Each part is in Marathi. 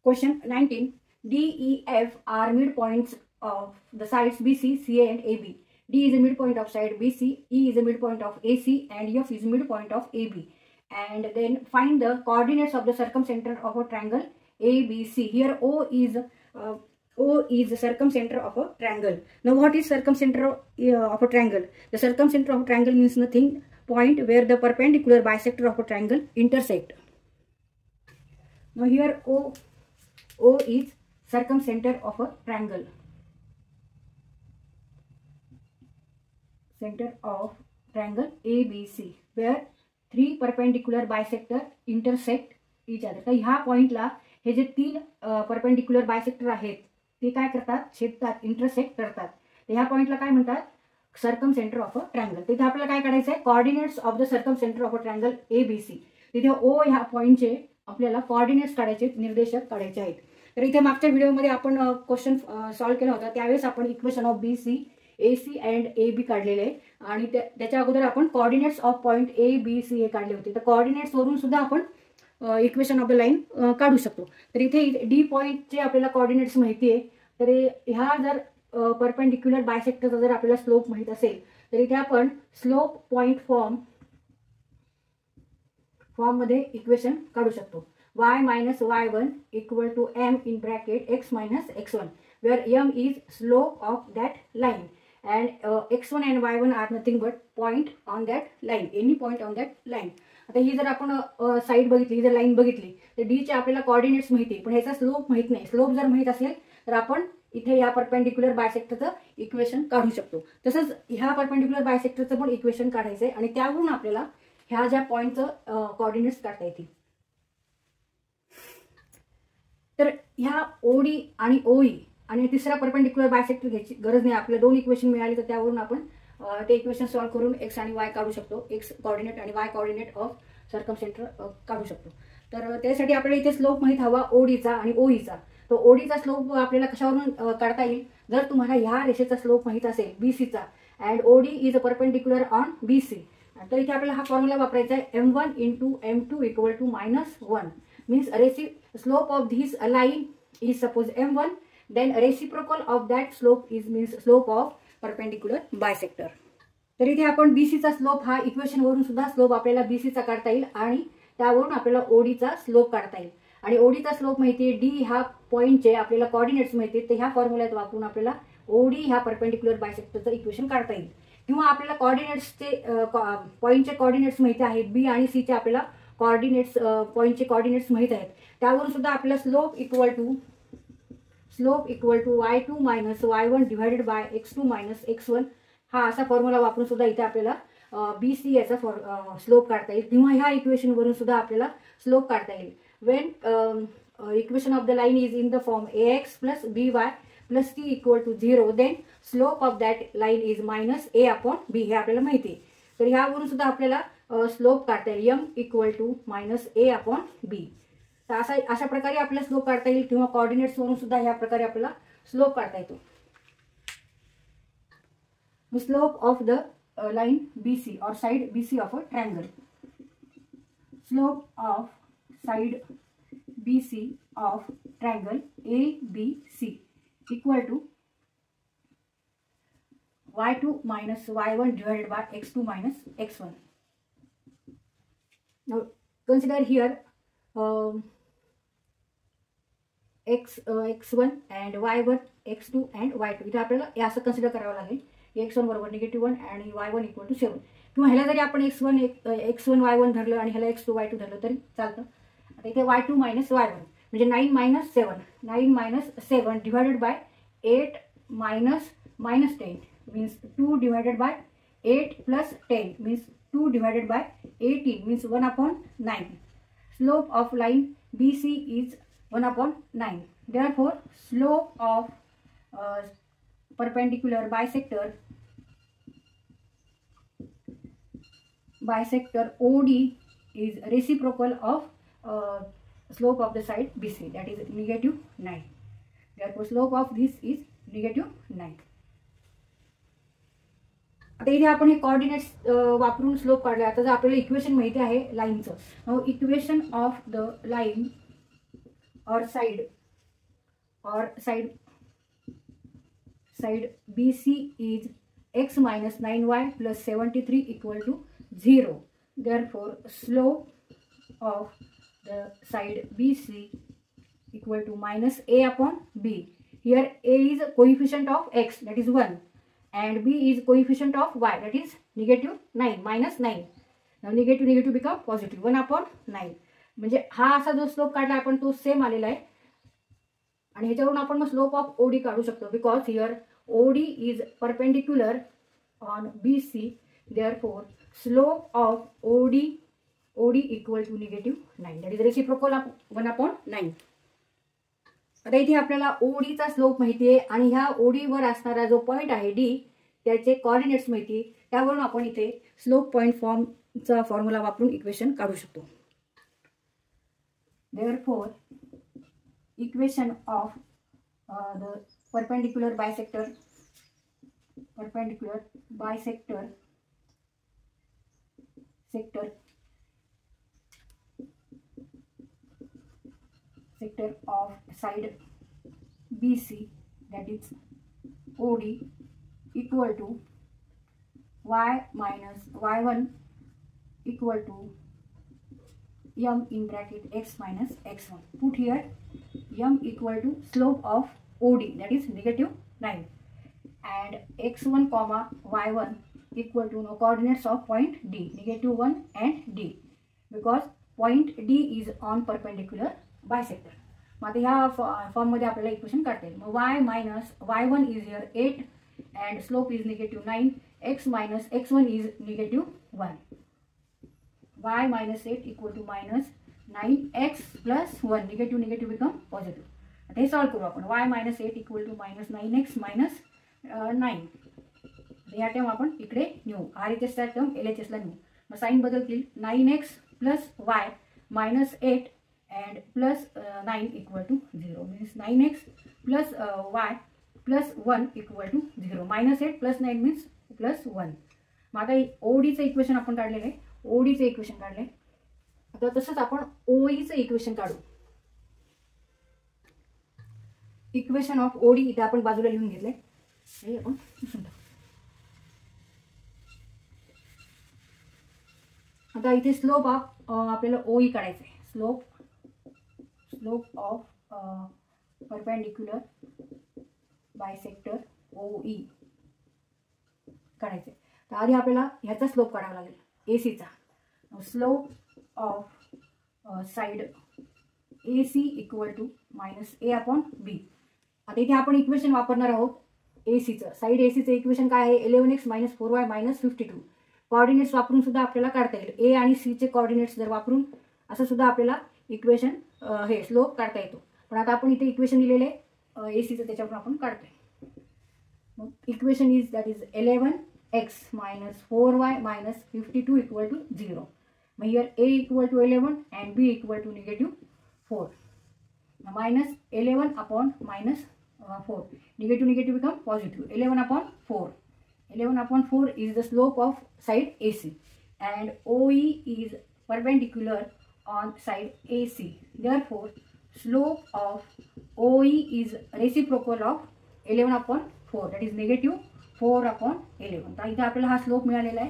Question 19. D, E, F are midpoints of the sides BC, CA and AB. D is a midpoint of side BC, E is a midpoint of AC, and F is midpoint of AB. And then find the coordinates of the circumcenter of a triangle ABC. Here O is the circumcenter of a triangle. Now what is circumcenter of a triangle? The circumcenter of a triangle means nothing, point where the perpendicular bisector of a triangle intersect. Now here O is circumcenter of a triangle. Center of triangle ABC where three perpendicular bisector intersect each other. तर ह्या पॉइंटला हे जे तीन परपेंडिक्युलर बायसेक्टर आहेत ते काय करतात, छेदतात, इंटरसेक्ट करतात. तर ह्या पॉइंटला काय म्हणतात, सर्कमसेंटर ऑफ अ ट्रायंगल. तिथे आपल्याला काय काढायचं आहे, coordinates of the circumcentre of a triangle ABC. तिथे O ह्या पॉइंटचे आपल्याला कोऑर्डिनेट्स काढायचे, निर्देशक काढायचे आहेत. तर इथे मागच्या व्हिडिओमध्ये आपण क्वेश्चन सॉल्व्ह केला होता, त्यावेळेस आपण equation of BC, AC and AB काढलेले आहे आणि त्याच्या अगोदर आपण कोऑर्डिनेट्स ऑफ पॉइंट ABC हे काढले होते. तर कोऑर्डिनेट्स वरून सुद्धा आपण इक्वेशन ऑफ द लाईन काढू शकतो. तर इथे D पॉइंटचे आपल्याला कोऑर्डिनेट्स माहिती आहे. तर ह्या जर परपेंडिक्युलर बायसेक्टरचा जर आपल्याला स्लोप माहित असेल तर इथे आपण स्लोप पॉइंट फॉर्म मध्ये इक्वेशन काढू शकतो. y minus y1 equal to m in bracket x minus x1 where m is slope of that line and x1 and y1 are nothing but point on that line, any point on that line. आता ही जर आपण साइड बघितली, ही जर लाईन बघितली तर D चे आपल्याला कोऑर्डिनेट्स माहिती पण ह्याचा स्लोप माहित नाही. स्लोप जर माहित असेल तर आपण इथे या परपेंडिक्युलर बायसेक्टरचं इक्वेशन काढू शकतो. तसंच ह्या परपेंडिक्युलर बायसेक्टरचं पण इक्वेशन काढायचं आहे आणि त्यावरून आपल्याला ह्या ज्या पॉइंटचं कोऑर्डिनेट्स काढता येतील. तर ह्या OD आणि OE आणि तिसरा परपेंडिक्युलर बायसेक्टर घ्यायची गरज नाही. आपल्याला दोन इक्वेशन मिळाली तर त्यावरून आपण ते इक्वेशन सॉल्व्ह करून x आणि y काढू शकतो. x कोऑर्डिनेट आणि y कोऑर्डिनेट ऑफ सर्कमसेंटर काढू शकतो. तर त्यासाठी आपल्याला इथे स्लोप माहित हवा ODचा आणि OEचा. तो ODचा स्लोप आपल्याला कशावरून काढता येईल, जर तुम्हाला ह्या रेषेचा स्लोप माहित असेल BCचा and OD is a perpendicular on BC. तर इथे आपल्याला हा फॉर्म्युला वापरायचा आहे m1 × m2 equal to -1 means slope of this line is suppose m1, then reciprocal of that slope is means slope of perpendicular bisector. तर इथे आपण BCचा स्लोप हा इक्वेशन वरून सुद्धा स्लोप आपल्याला BCचा काढता येईल आणि त्यावरून आपल्याला ODचा स्लोप काढता येईल. आणि ODचा स्लोप माहिती आहे, D ह्या पॉइंटचे आपल्याला कोऑर्डिनेट्स माहिती आहेत, तर ह्या फॉर्म्युल्यात वापरून आपल्याला OD ह्या परपेंडिक्युलर बायसेक्टरचं इक्वेशन काढता येईल. किंवा आपल्याला कोऑर्डिनेट्सचे पॉइंटचे कोऑर्डिनेट्स माहिती आहेत, B आणि C चे आपल्याला कोऑर्डिनेट्स पॉइंटचे कोऑर्डिनेट्स माहित आहेत, त्यावरून सुद्धा आपल्याला slope equal to y2 minus y1 divided by x2 minus x1 हा असा फॉर्म्युला वापरून सुद्धा इथे आपल्याला BC याचा स्लोप काढता येईल. किंवा ह्या इक्वेशन वरून सुद्धा आपल्याला स्लोप काढता येईल. Wien equation of the line is in the form ax plus by plus c equal to 0 then slope of that line is minus a upon b हे आपल्याला माहिती आहे. तर ह्यावरून सुद्धा आपल्याला स्लोप काढता येईल m equal to -a upon b. तर अशा प्रकारे आपल्याला स्लोप काढता येईल किंवा कोऑर्डिनेट्स वरून सुद्धा ह्या प्रकारे आपल्याला स्लोप काढता येतो. Slope of the line BC और side BC of a triangle. Slope of side BC of triangle ABC equal to y2 minus y1 divided by x2 minus x1. Now consider here x1 and y1, x2 and y2. इथे आपल्याला असं कन्सिडर करावं लागेल, x1 बरोबर -1 आणि y1 इक्वल टू 7. किंवा ह्याला जरी आपण x1 y1 धरलं आणि ह्याला x2 y2 धरलं तरी चालतं. आता इथे y2 minus y1 म्हणजे 9 minus 7, 9 minus 7 divided by 8 minus 10 means 2 divided by 8 plus 10 means 2 divided by 18 means 1/9. Slope of line BC is 1/9. Therefore, slope of perpendicular bisector OD is reciprocal of slope of the side BC, that is -9. Therefore, slope of this is -9. आता इथे आपण हे कोऑर्डिनेट्स वापरून स्लोप काढले. आता जर आपल्याला इक्वेशन माहिती आहे लाईनचं, equation of the line or side BC is x minus 9y plus 73 equal to 0. Therefore, slope of the side BC equal to minus a upon b. Here a is a coefficient of x, that is 1, and b is coefficient of y, that is negative 9, minus 9. Now negative become positive, 1 upon 9. म्हणजे हा असा जो स्लोप काढला आपण तो सेम आलेला आहे आणि ह्याच्यावरून आपण मग स्लोप ऑफ ओडी काढू शकतो, because here OD is perpendicular on BC. Therefore slope of OD equal to negative 9, that is reciprocal of 1 upon 9. आता इथे आपल्याला ओडीचा स्लोप माहिती आहे आणि ह्या ओडीवर असणारा जो पॉईंट आहे डी त्याचे कोऑर्डिनेट्स माहिती आहे. त्यावरून आपण इथे स्लोप पॉईंट फॉर्मचा फॉर्म्युला वापरून इक्वेशन काढू शकतो. Therefore, equation of the perpendicular bisector sector of side BC, that is OD, equal to y minus y1 equal to m in bracket x minus x1. Put here m equal to slope of OD, that is negative 9, and x1 comma y1 equal to no coordinates of point D, negative 1 and D, because point D is on perpendicular bisector. मग आता ह्या फॉर्ममध्ये आपल्याला इक्वेशन काढता येईल. मग y minus y1 is here 8 and slope is negative 9, x minus x1 is negative 1. y minus 8 equal to minus 9x plus 1, negative become positive. आता हे सॉल्व करू आपण. y minus 8 equal to minus 9x minus 9. या टर्म आपण इकडे नेऊ, RHSच्या टर्म LHSला नेऊ. मग साइन बदलतील, 9x plus y minus 8 and plus 9 equal to 0, means 9x plus y plus 1 equal to 0. minus 8 plus 9 means plus 1. मग आता ओडीचं इक्वेशन आपण काढलेलं आहे, ओडीचं इक्वेशन काढले. आता तसंच आपण ओईचं इक्वेशन काढू. इक्वेशन ऑफ ओडी इथे आपण बाजूला लिहून घेतले, हे आपण पुसून टाकू. आता इथे स्लोप ऑफ आपल्याला ओई काढायचं आहे. स्लोप ऑफ परपेंडिक्युलर बायसेक्टर ओई काढायचं आहे. तर आधी आपल्याला ह्याचा स्लोप काढावा लागेल, एसीचा. Slope of side AC equal to minus a upon b. आता इथे आपण इक्वेशन वापरणार आहोत एसीचं. साइड एसीचं इक्वेशन काय आहे, 11x minus 4y minus 52. Coordinates वापरून सुद्धा आपल्याला काढता येईल. ए आणि सीचे कॉर्डिनेट्स जर वापरून असं सुद्धा आपल्याला इक्वेशन हे स्लोप काढता येतो. पण आता आपण इथे इक्वेशन दिलेले एसीचं, त्याच्यावरून आपण काढतोय. मग equation is that is 11x minus 4y minus 52 equal to 0. Now here a equal to 11 and b equal to negative 4. Now minus 11 upon minus 4. Negative become positive. 11 upon 4. 11 upon 4 is the slope of side AC. And OE is perpendicular on side AC. Therefore, slope of OE is reciprocal of 11 upon 4. That is negative 4 upon 11. तर इथे आपल्याला हा स्लोप मिळालेला आहे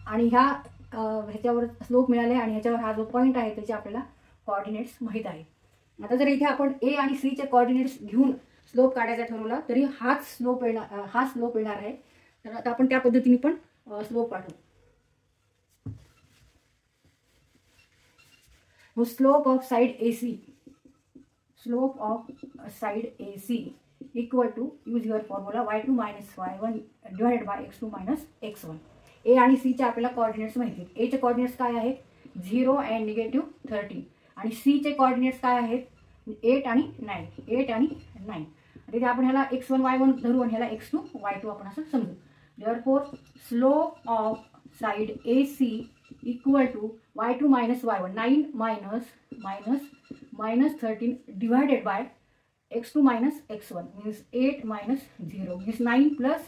आणि ह्याच्यावर स्लोप मिळाले आणि ह्याच्यावर हा जो पॉईंट आहे त्याचे आपल्याला कोऑर्डिनेट्स माहीत आहे. आता जर इथे आपण ए आणि सी चे कोऑर्डिनेट्स घेऊन स्लोप काढायचा ठरवला तरी हा स्लोप येणार आहे. तर आता आपण त्या पद्धतीने पण स्लोप काढू. Slope of side AC equal to, use your formula, y2 minus y1 divided by x2 minus x1. ए आणि सी चे आपल्याला कोऑर्डिनेट्स माहिती आहेत. ए चे कोऑर्डिनेट्स काय आहेत, 0 and negative 13. आणि सी चे कोऑर्डिनेट्स काय आहेत, 8 आणि 9. तिथे आपण ह्याला x1 y1 धरू आणि ह्याला x2 y2 आपण असं समजू. Therefore, slope of side AC equal to y2 minus y1, 9 minus 13 divided by x2 minus x1, means 8 minus 0, means 9 plus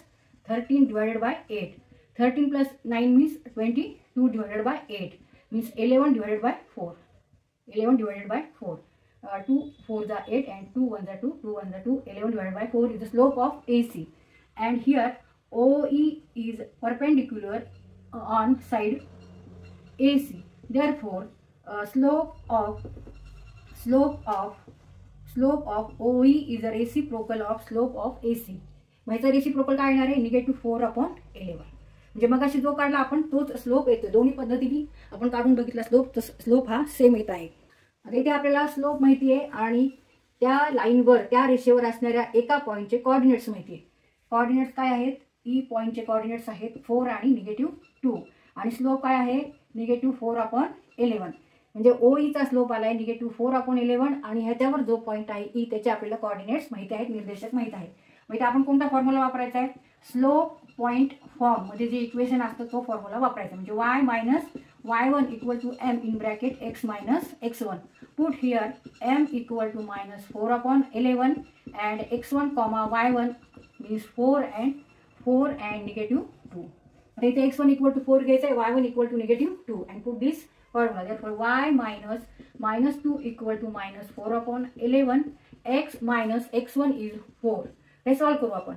13 divided by 8. 13 plus 9 means 22 divided by 8, means 11 divided by 4. 2 4 जा 8 and 2 1 जा 2, 2 1 जा 2, 11 divided by 4 is the slope of AC. And here OE is perpendicular on side AC. Therefore, slope of OE is a reciprocal of slope of AC. मग याचा रेसिप्रोकल काय येणार आहे? -4/11. म्हणजे मग अशी जो काढला आपण तोच स्लोप येतो. दोन्ही पद्धतीने आपण काढून बघितला स्लोप, तर स्लोप हा सेम येत आहे. आता इथे आपल्याला स्लोप माहिती आहे आणि त्या लाईनवर त्या रेषेवर असणाऱ्या एका पॉईंटचे कोऑर्डिनेट्स माहिती आहे. कोऑर्डिनेट्स काय आहेत? ई पॉईंटचे कोऑर्डिनेट्स आहेत 4 आणि -2 आणि स्लोप काय आहे? -4/11. म्हणजे OEचा स्लोप आलाय -4/11 आणि ह्याच्यावर जो पॉईंट आहे ई त्याचे आपल्याला कोऑर्डिनेट्स माहिती आहेत, निर्देशक माहिती आहेत. मग इथे आपण कोणता फॉर्म्युला वापरायचा आहे? स्लोप पॉईंट फॉर्म मध्ये जे इक्वेशन असतं तो फॉर्म्युला वापरायचा. म्हणजे y - y1 = m in bracket x - x1. Put here m = -4/11 and x1, y1 means 4 and -2. आता इथे x1 = 4 घ्यायचं आहे, y1 = -2 and put this formula. Therefore y - -2 = -4/11, x - x1 is 4. हे सॉल्व करू आपण.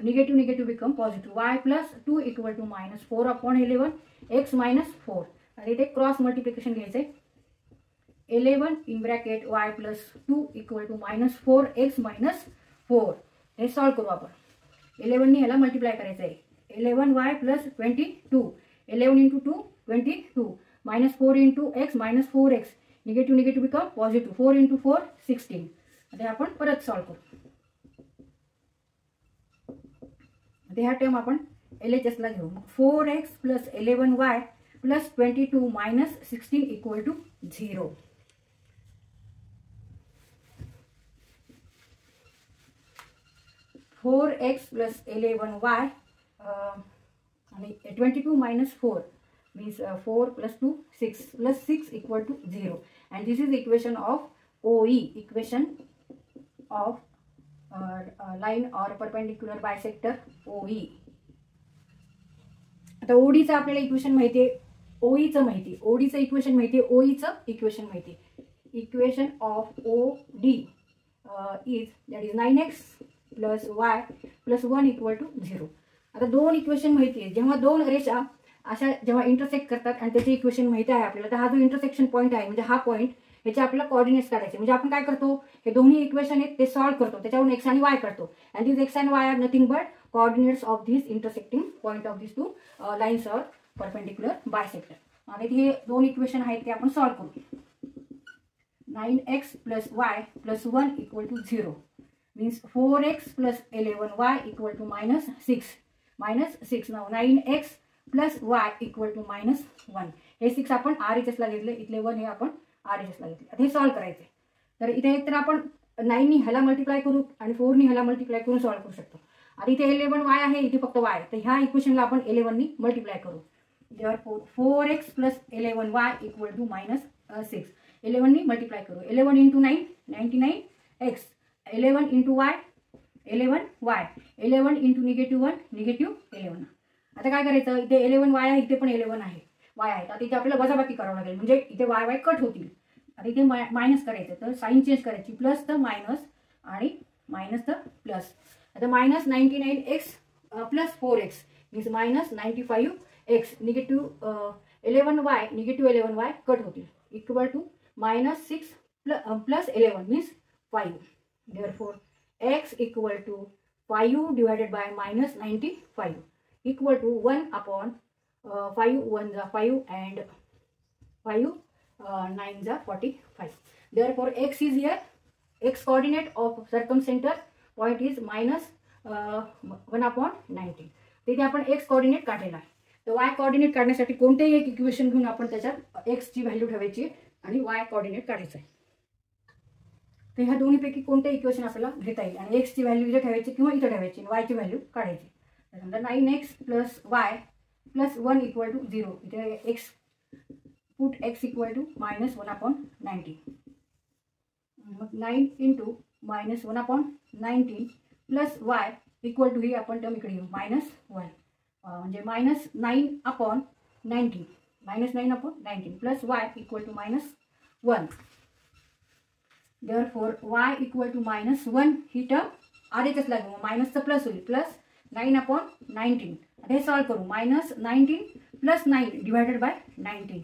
Negative become positive. y + 2 = -4/11, x - 4. आणि इथे क्रॉस मल्टिप्लिकेशन घ्यायचंय. 11 in bracket y + 2 = -4 x - 4. हे सॉल्व करू आपण. 11 ने ह्याला मल्टिप्लाय करायचं आहे. 11y + 22. 11 × 2 22. -4 × x -4x. Negative become positive. 4 × 4 16. आता आपण परत सॉल्व करू. आता ह्या टर्म आपण LHS ला घेऊ. 4x + 11y + 22 - 16 = 0. Four x + 11y आणि 22 - 4 means 4 + 2 6 + 6 = 0. and this is the equation of OE, equation of line or perpendicular bisector OE. आता OD चं आपल्याला इक्वेशन माहिती आहे, OE चं माहिती आहे, OD चं इक्वेशन माहिती आहे, OE चं इक्वेशन माहिती आहे. Equation of OD is that is 9x + y + 1 = 0. आता दोन इक्वेशन माहिती आहे. जेव्हा दोन रेषा अशा जेव्हा इंटरसेक्ट करतात आणि त्याचे इक्वेशन माहिती आहे आपल्याला, तर हा जो इंटरसेक्शन पॉईंट आहे म्हणजे हा पॉईंट, ह्याचे आपल्याला कोऑर्डिनेट्स काढायचे. म्हणजे आपण काय करतो? हे दोन्ही इक्वेशन आहेत ते सॉल्व्ह करतो, त्याच्यावरून x आणि y काढतो. And this x and y are nothing but coordinates of this intersecting point of this two lines or perpendicular bisector. आणि हे दोन इक्वेशन आहेत ते आपण सॉल्व्ह करू. 9x + y + 1 = 0 means 4x + 11y = -6. Now 9x + y = -1. हे 6 आपण RHS ला घेतले, इथले 1 हे आपण RHS ला घेतले. आता हे सॉल्व्ह करायचे. तर इथे एक तर आपण 9 नी ह्याला मल्टिप्लाय करू आणि 4 नी ह्याला मल्टिप्लाय करून सॉल्व्ह करू शकतो. आता इथे 11y आहे, इथे फक्त y. तर ह्या इक्वेशनला आपण 11 नी मल्टिप्लाय करू. Therefore 4x + 11y = -6. 11 नी मल्टिप्लाय करू. 11 × 9 99x. 11 × y 11y. 11 × -1 -11. आता काय करायचं? इथे 11y आहे, इथे पण 11 आहे, y आहे. आता इथे आपल्याला वजाबाकी करावं लागेल, म्हणजे इथे y कट होतील. आता इथे मायनस करायचं, तर साईन चेंज करायची. प्लस तर मायनस आणि मायनस तर प्लस. आता -99x + 4x means -95x. -11y cut होतील = -6 + 11 means 5. Therefore x = 5 divided by -95 = 1/5. 1 जा 5 and 5 9 जा 45. Therefore x is here. X coordinate of circumcenter point is -1/19. तिथे आपण x कोऑर्डिनेट काढलेला आहे. तर y कोऑर्डिनेट काढण्यासाठी कोणतेही एक इक्वेशन घेऊन आपण त्याच्यात x ची व्हॅल्यू ठेवायची आणि y कोऑर्डिनेट काढायचं आहे. तर ह्या दोन्हीपैकी कोणते इक्वेशन आपल्याला घेता येईल आणि x ची व्हॅल्यू इथे ठेवायची किंवा इथे ठेवायची आणि y ची व्हॅल्यू काढायची. तर समजा 9x + y + 1 = 0. इथे x put x = -1/19. मग 9 × -1/19 + y = ही आपण टर्म इकडे घेऊ -1. म्हणजे -9/19 -9/19 + y = -1. Therefore y equal to -1 ही टर्म आधीच लागेल, मायनसचं प्लस होईल, प्लस 9/19. आता हे सॉल्व करू. -19 + 9 divided bye 19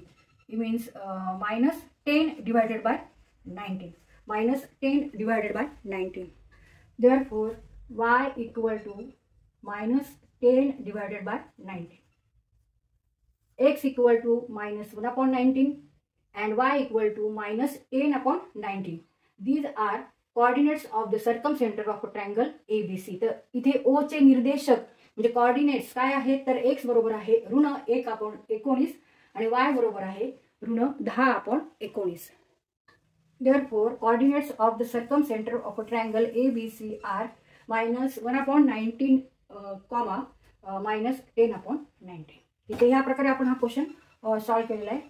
it means -10 divided by 19. -10 divided by 19. Therefore y equal to -10 divided by 19. x equal to -1/19 and y equal to -10/19. These are coordinates of the circumcenter of a triangle ABC. तर इथे O चे निर्देशक म्हणजे कोऑर्डिनेट्स काय आहेत, तर x बरोबर आहे -1/19 आणि y बरोबर आहे -10/19. Therefore, coordinates of the circumcenter of a triangle ABC are -1/19, -10/19. इथे ह्या प्रकारे आपण हा क्वेश्चन सॉल्व केलेला आहे.